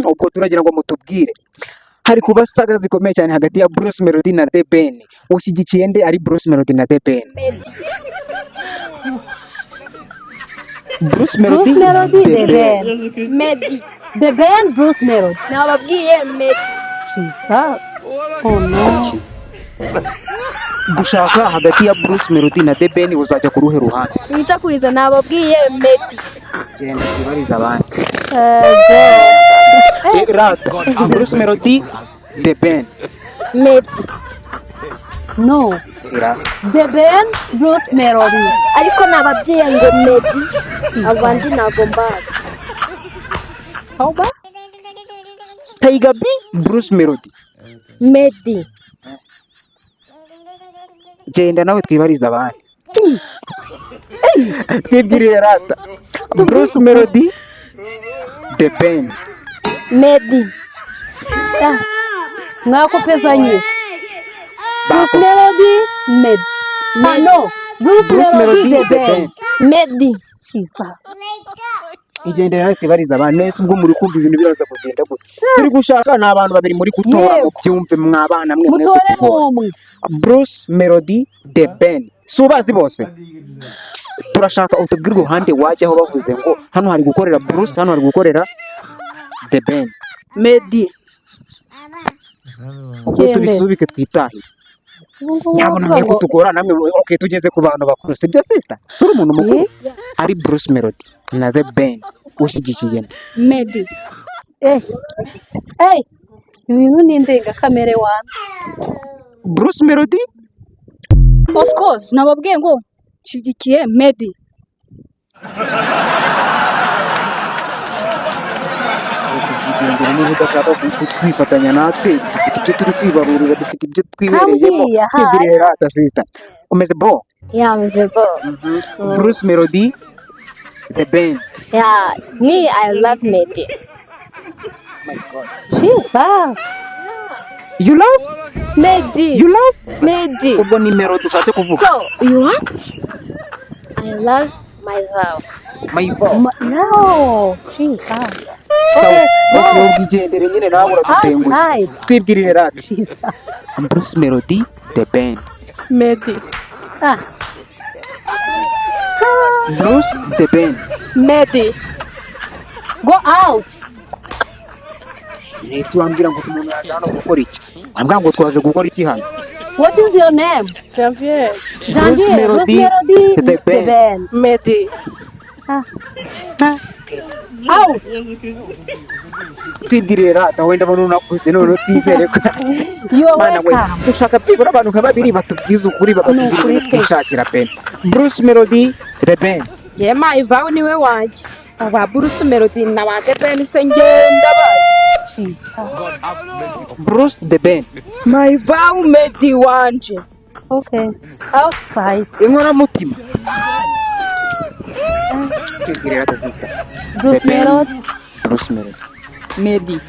ubwo turagira ngo mutubwire hari kuba saga zikomeye cyane hagati ya Bruce Melody na The Ben. Ushyigikiye nde ari Bruce Melody na The Ben? Bruce Melody The Ben. Meddy. The Ben, Bruce Melody. Nababwiye Meddy. Jesus. Oh no. Gushaka hagati ya Bruce Melody na The Ben uzajya ku ruhe ruhande? Witakuriza nababwiye Meddy. Genda tubariza abandi. God. Rata Bruce Melody The Ben. Meddy. No. The Ben, Bruce Melody. Ariko nababwiye ngo Meddy. Abandi ntago mbazi. How about? Tiger B Bruce Melody. Meddy. Genda nawe twibariza abandi. Twibwirire rata Bruce Melody The Ben. Meddy. Mwakopezanye. Bruce Melody, Meddy. No. Bruce Melody, The Ben. Meddy. Jesus. Igende nawe twibariza abandi. Nese ubwo muri kumva ibintu biraza kugenda gute? Turi gushaka ni abantu babiri muri gutora mu byumve mwabana mwe. Mutore umwe. Bruce Melody The Ben. Subazi bose. Turashaka utubwire uruhande wajyaho bavuze ngo hano hari gukorera Bruce, hano hari gukorera The Ben. Meddy. Ubwo tubisubike twitahire. Nyabona mwe kutugora namwe okay tugeze ku bantu bakuru. Sibyo sister? Suri umuntu mukuru. Ari Bruce Melody na The Ben. Ushyigikiye Meddy. Ibintu ni ndenga kamere wana. Bruce Melody? Of course, nababwiye ngo shigikiye Meddy. Niba udashaka kwifatanya natwe dufite ibyo turi kwibarurira, dufite ibyo twibereyemo. Twibwirire rata sister. Umeze bo? Yeah, meze bo. Bruce Melody The Ben. Yeah, me I love Meddy. My God. Jesus. You love? Meddy. You love? Meddy. Ubwo ni Melody ushatse kuvuga. So, you what? I love myself. My God. No. Jesus. Sawa. Ubwigendere nyine nawe uradutengushye. Twibwirire rata. Jesus. Bruce Melody The Ben. Meddy. Bruce The Ben. Meddy. Go out. Nese wambwira ngo umuntu yaje hano gukora iki? Wambwira ngo twaje gukora iki hano? What is your name? Janvier. Bruce Melody The Ben. Meddy. Out. Twibwirire rata wenda abantu nakuze none twizere ko You are Mana we welcome. dushaka byibura abantu nka babiri batubwiza ukuri bakatubwira ibintu twishakira pe. Bruce Melody The Ben. Jema ivaho niwe wanje. Aba Bruce Melody na ba The Ben se ngenda bazi. Bruce The Ben. My vow Meddy wanje. Okay. Outside. Inkora mutima. Twibwirire rata sister. Bruce Melody. Bruce Melody. Meddy.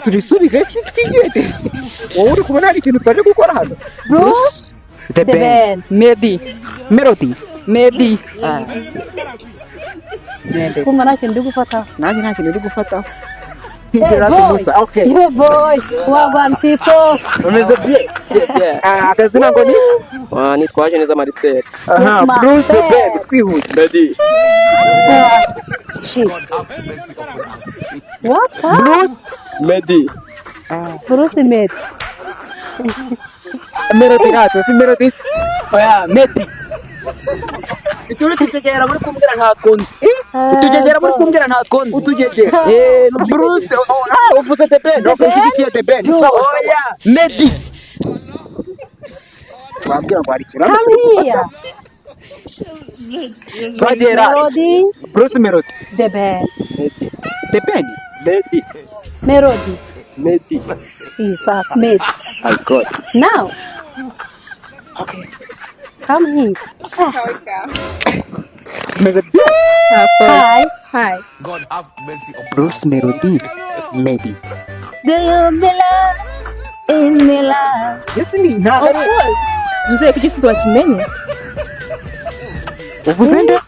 Turisubike si twigende. Wowe uri kubona hari ikintu twaje gukora hano? Bruce The Ben. Ben. Meddy. Melody. Meddy. Gende. Kumva nta kintu ndi gufata. Nanjye nta kintu uri gufataho. Hey Twibwirire rata gusa. boy. Okay. You boy. Wagwan people. Umeze bien. Akazina ngo ni? Nitwaje neza Marcel. Aha, My Bruce The Ben. Ben. Twihute. Meddy. What? Bruce Meddy. Bruce Melody. Melody rata si Melody. Oya, Meddy. ituri tutegera muri kumbwira ntatwo nzi. Utugegera muri kumbwira ntatwo nzi. Utugegera. Bruce uvuze The Ben. Ushyigikiye The Ben. Sawa. Oya, Meddy. Wambwira ngo hari ikintu hano Come turi here. gufata. Twagera. Melody. Bruce Melody. The Ben. The Ben. Meddy. Melody. Meddy. Jesus. Meddy. My God. Now. Okay. Come here. Umeze bien. Hi. Hi. Bruce Melody. Meddy. Do you belong in the love? Yes ni ntago Of course. Nzeye kugisubiza wakimenye. uvuze nde?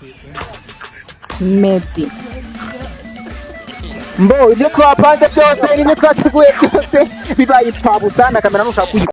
Meddy. Mbo ibyo twapanze byose n'ibyo twateguye byose bibaye ipfabusa na kamera nushaka